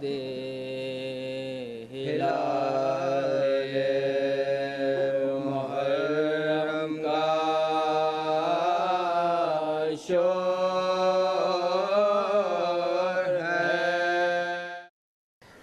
दे हिलाले मुहर्रम का शोर है।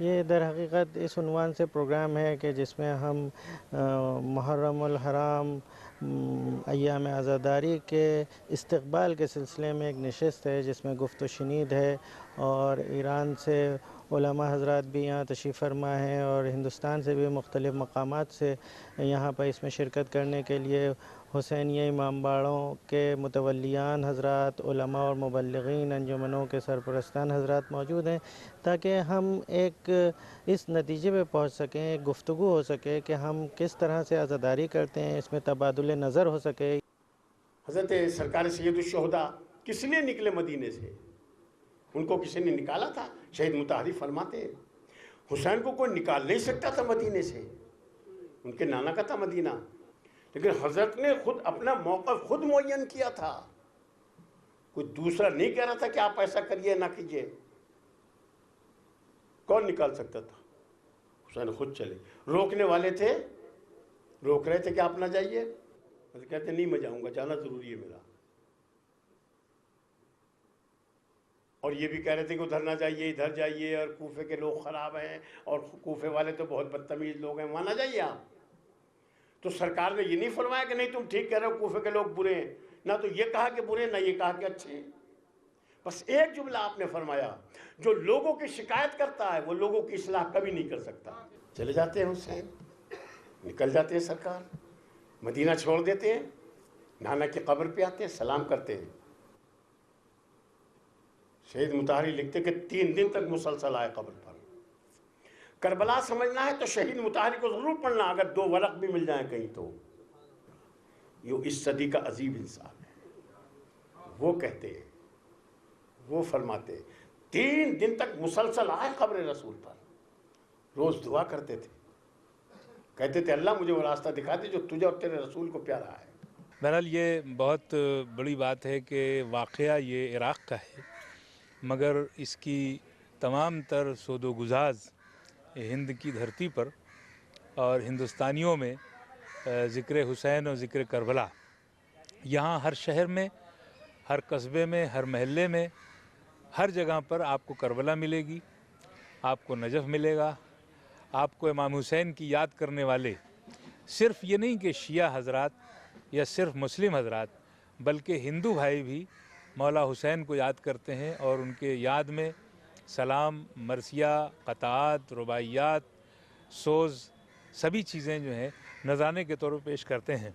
ये दर हकीकत इस उन्वान से प्रोग्राम है कि जिसमें हम मुहर्रमुल हराम अय्याम आज़ादारी के इस्तक़बाल के सिलसिले में एक नशिस्त है जिसमें गुफ्त व शनीद है और ईरान से उलमा हज़रात भी यहाँ तशरीफ़ फरमा हैं और हिंदुस्तान से भी मुख्तलिफ़ मकामात से यहाँ पर इसमें शिरकत करने के लिए हुसैनिया इमामबाड़ों के मुतवल्लियान हज़रात उलमा और मुबल्लिगीन अंजुमनों के सरपरस्तान हज़रात मौजूद हैं ताकि हम एक इस नतीजे पे पहुँच सकें, एक गुफ्तगू हो सके कि हम किस तरह से आज़ादारी करते हैं, इसमें तबादुल नज़र हो सके। हज़रत सरकार सैयदुश्शुहदा किस लिए निकले मदीने से? उनको किसी ने निकाला था? शहीद मुताहरी फरमाते हैं हुसैन को कोई निकाल नहीं सकता था मदीने से, उनके नाना का था मदीना, लेकिन हज़रत ने खुद अपना मौक़िफ़ खुद मुअय्यन किया था। कोई दूसरा नहीं कह रहा था कि आप ऐसा करिए ना कीजिए। कौन निकाल सकता था? हुसैन खुद चले। रोकने वाले थे, रोक रहे थे कि आप ना जाइए, तो कहते नहीं मैं जाऊंगा, जाना ज़रूरी है मेरा। और ये भी कह रहे थे कि उधर ना जाइए, इधर जाइए, और कूफे के लोग ख़राब हैं और कूफे वाले तो बहुत बदतमीज़ लोग हैं, वहाँ ना जाइए आप। तो सरकार ने ये नहीं फरमाया कि नहीं तुम ठीक कह रहे हो, कूफे के लोग बुरे हैं, ना तो ये कहा कि बुरे, ना ये कहा कि अच्छे हैं। बस एक जुमला आपने फरमाया, जो लोगों की शिकायत करता है वो लोगों की इस्लाह कभी नहीं कर सकता। चले जाते हैं हुसैन, निकल जाते हैं सरकार, मदीना छोड़ देते हैं, नाना की कब्र पे आते हैं, सलाम करते हैं। शहीद मुताहरी लिखते कि 3 दिन तक मुसलसल आए कब्र पर। करबला समझना है तो शहीद मुताहरी को ज़रूर पढ़ना, अगर 2 वरक़ भी मिल जाए कहीं तो। ये इस सदी का अजीब इंसान है। वो कहते हैं, वो फरमाते 3 दिन तक मुसलसल आए कब्र रसूल पर, रोज़ दुआ करते थे, कहते थे अल्लाह मुझे वो रास्ता दिखा दे जो तुझे और तेरे रसूल को प्यारा है। बहरहाल ये बहुत बड़ी बात है कि वाक़या ये इराक़ का है, मगर इसकी तमाम तर सोदो गुजाज हिंद की धरती पर और हिंदुस्तानियों में ज़िक्र हुसैन और ज़िक्र करबला, यहाँ हर शहर में, हर कस्बे में, हर महल्ले में, हर जगह पर आपको करबला मिलेगी, आपको नजफ़ मिलेगा, आपको इमाम हुसैन की याद करने वाले सिर्फ़ ये नहीं कि शिया हज़रात या सिर्फ़ मुस्लिम हज़रात, बल्कि हिंदू भाई भी मौला हुसैन को याद करते हैं और उनके याद में सलाम, मरसिया, क़ताअत, रुबाइयात, सोज़, सभी चीज़ें जो हैं नज़राने के तौर पर पेश करते हैं।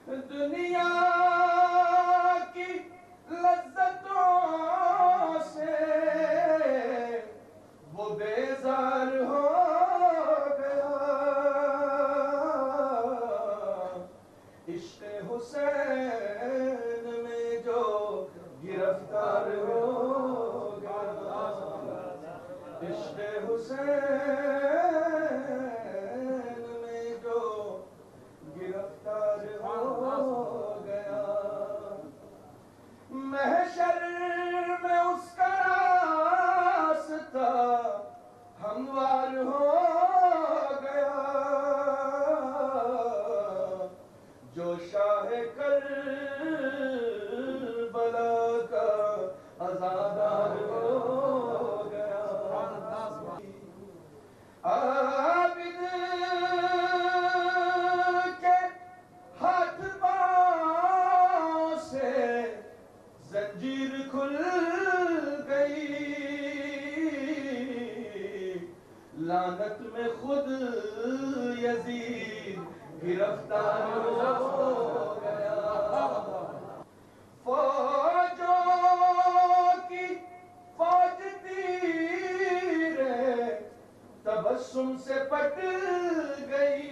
दुनिया की लज्जतों से वो बेजार हो गया, इश्क़ हुसैन में जो गिरफ्तार हो गया, इश्क़ हुसैन में जो गिरफ्तार हो गया, महशर में उसका रास्ता हमवार हो गया, जो शाह करबला का आज़ादार हो गया। आबिद के हाथ पांव से जंजीर खुल गई, लानत में खुद यजीद गिरफ्तार हो गया। फौजों की फौज तीरे तबस्सुम से पट गई,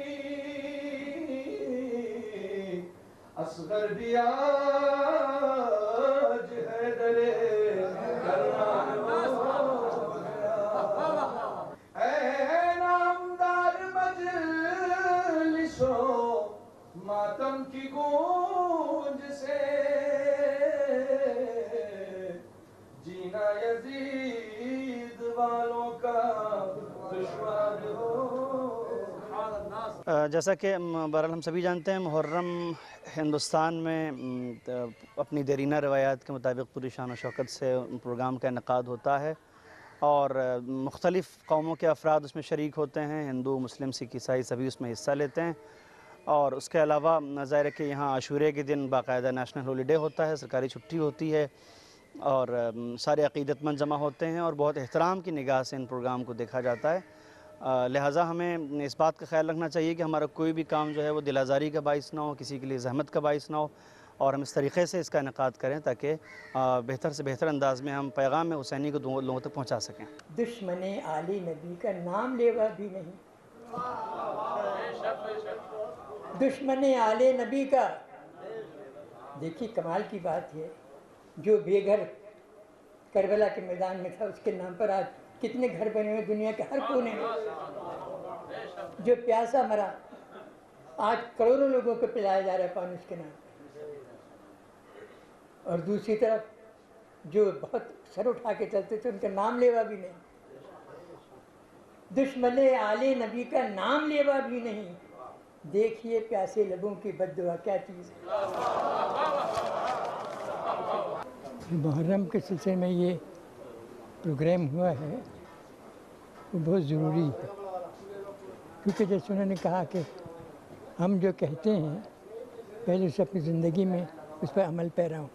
असगर भी आज हैदरे करमान हो गया। ऐ नामदार मजलिसों मातम की गूंज से, जीना यजीद वालों का जैसा कि बहरहाल हम सभी जानते हैं, मुहर्रम हिंदुस्तान में अपनी देरीना रवायात के मुताबिक पूरी शान व शौकत से प्रोग्राम का इनेकाद होता है और मुख्तलिफ़ कौमों के अफराद उसमें शरीक होते हैं। हिंदू, मुस्लिम, सिख, ईसाई सभी उसमें हिस्सा लेते हैं। और उसके अलावा ज़ाहिर है कि यहाँ आशूरे के दिन बाकायदा नेशनल हॉलीडे होता है, सरकारी छुट्टी होती है और सारे अक़ीदतमंद जमा होते हैं और बहुत एहतराम की निगाह से इन प्रोग्राम को देखा जाता है। लिहाजा हमें इस बात का ख्याल रखना चाहिए कि हमारा कोई भी काम जो है वो दिल आज़ारी का बाइस ना हो, किसी के लिए ज़हमत का बाइस ना हो और हम इस तरीक़े से इसका इनेकाद करें ताकि बेहतर से बेहतर अंदाज़ में हम पैगाम हुसैनी को लोगों तक पहुँचा सकें। दुश्मने आली नबी का नाम लेवा भी नहीं, दुश्मने आले नबी का। देखिए कमाल की बात है, जो बेघर करबला के मैदान में था उसके नाम पर आज कितने घर बने हुए दुनिया के हर कोने में। जो प्यासा मरा आज करोड़ों लोगों को पिलाया जा रहा है पानी उसके नाम। और दूसरी तरफ जो बहुत सर उठा के चलते थे उनका नाम लेवा भी नहीं, दुश्मने आले नबी का नाम लेवा भी नहीं। देखिए प्यासे लबों की बद्दुआ क्या चीज़ है। मुहर्रम के सिलसिले में ये प्रोग्राम हुआ है वो बहुत ज़रूरी है, क्योंकि जैसे उन्होंने कहा कि हम जो कहते हैं पहले उसे अपनी ज़िंदगी में उस पर अमल पैरा हूँ।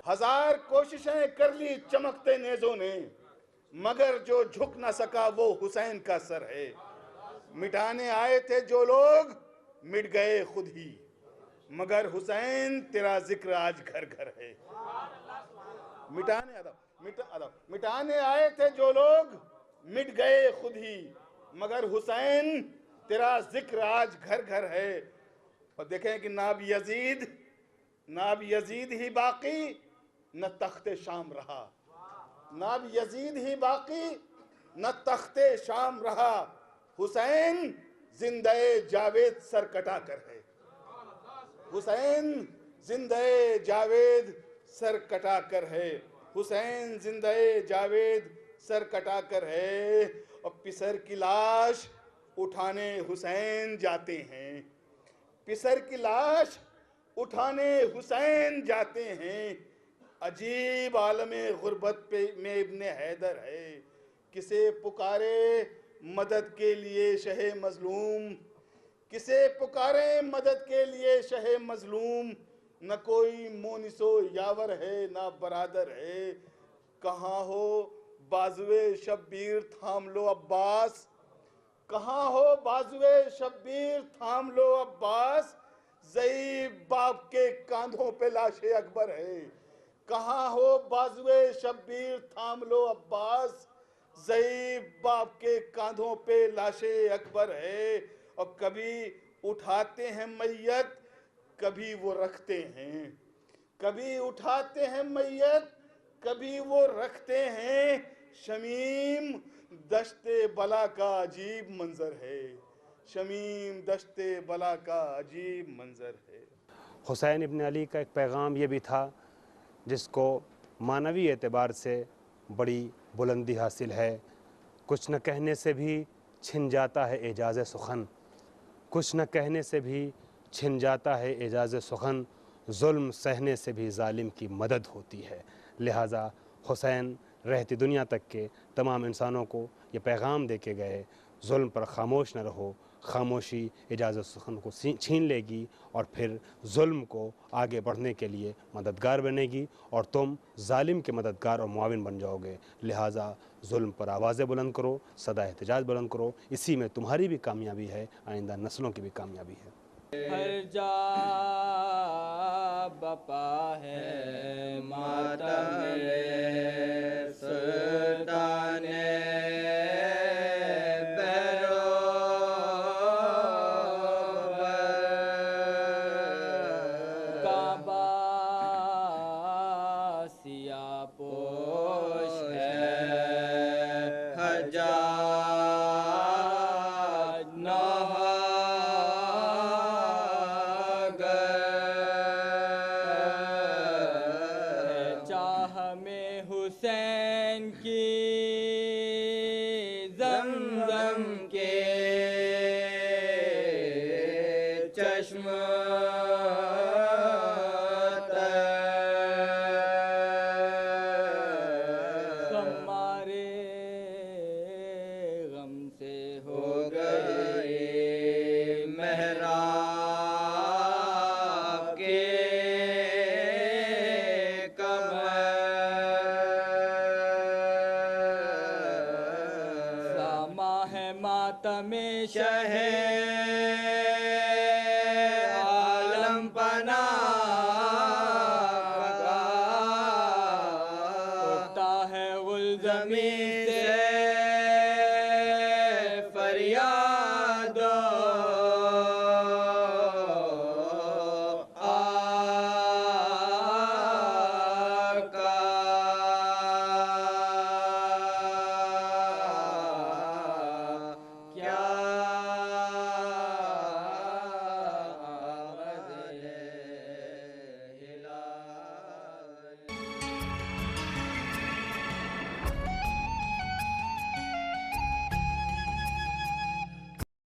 हजार कोशिशें कर ली चमकते नेज़ों ने, मगर जो झुक न सका वो हुसैन का सर है। मिटाने आए थे जो लोग मिट गए खुद ही, मगर हुसैन तेरा जिक्र आज घर घर है। मिटाने आए थे जो लोग मिट गए खुद ही, मगर हुसैन तेरा जिक्र आज घर घर है। और देखें कि नाब यजीद ही बाकी न तख्ते शाम रहा, नाब यजीद ही बाकी न तख्ते शाम रहा। हुसैन जिंदे जावेद सर कटा कर है, हुसैन जिंदे जावेद सर कटा कर है, हुसैन जिंदे जावेद सर कटा कर है। और पिसर की लाश उठाने हुसैन जाते हैं, पिसर की लाश उठाने हुसैन जाते हैं। अजीब आलमे गुर्बत पे में इब्ने हैदर है, किसे पुकारे मदद के लिए शहे मजलूम, किसे पुकारे मदद के लिए शहे मजलूम। न कोई मोनिसो यावर है ना बरादर है, कहाँ हो बाजुए शब्बीर थाम लो अब्बास, कहाँ हो बाजुए शब्बीर थाम लो अब्बास। ज़ईफ बाप के कांधों पे लाशे अकबर है, कहाँ हो बाजुए शब्बीर थाम लो अब्बास। ज़ईफ बाप के कांधों पे लाशे अकबर है। और कभी उठाते हैं मैयत कभी वो रखते हैं, कभी उठाते हैं मैयत कभी वो रखते हैं। शमीम दश्ते बला का अजीब मंजर है, शमीम दश्ते बला का अजीब मंजर है। हुसैन इब्न अली का एक पैगाम ये भी था जिसको मानवी एतबार से बड़ी बुलंदी हासिल है। कुछ न कहने से भी छिन जाता है एजाज़ सुखन, कुछ न कहने से भी छिन जाता है एजाज़ सुखन। जुल्म सहने से भी जालिम की मदद होती है। लिहाजा हुसैन रहती दुनिया तक के तमाम इंसानों को ये पैगाम दे के गए, जुल्म पर खामोश न रहो, खामोशी इजाज़त सुखन को छीन लेगी और फिर जुल्म को आगे बढ़ने के लिए मददगार बनेगी और तुम जालिम के मददगार और मुआविन बन जाओगे। लिहाजा जुल्म पर आवाज़ें बुलंद करो, सदा एहतजाज बुलंद करो, इसी में तुम्हारी भी कामयाबी है, आइंदा नस्लों की भी कामयाबी है। हर जा बपा है मातम सुल्ताने हमारे गम से हो गए मेहराब के सामा है मातम शहर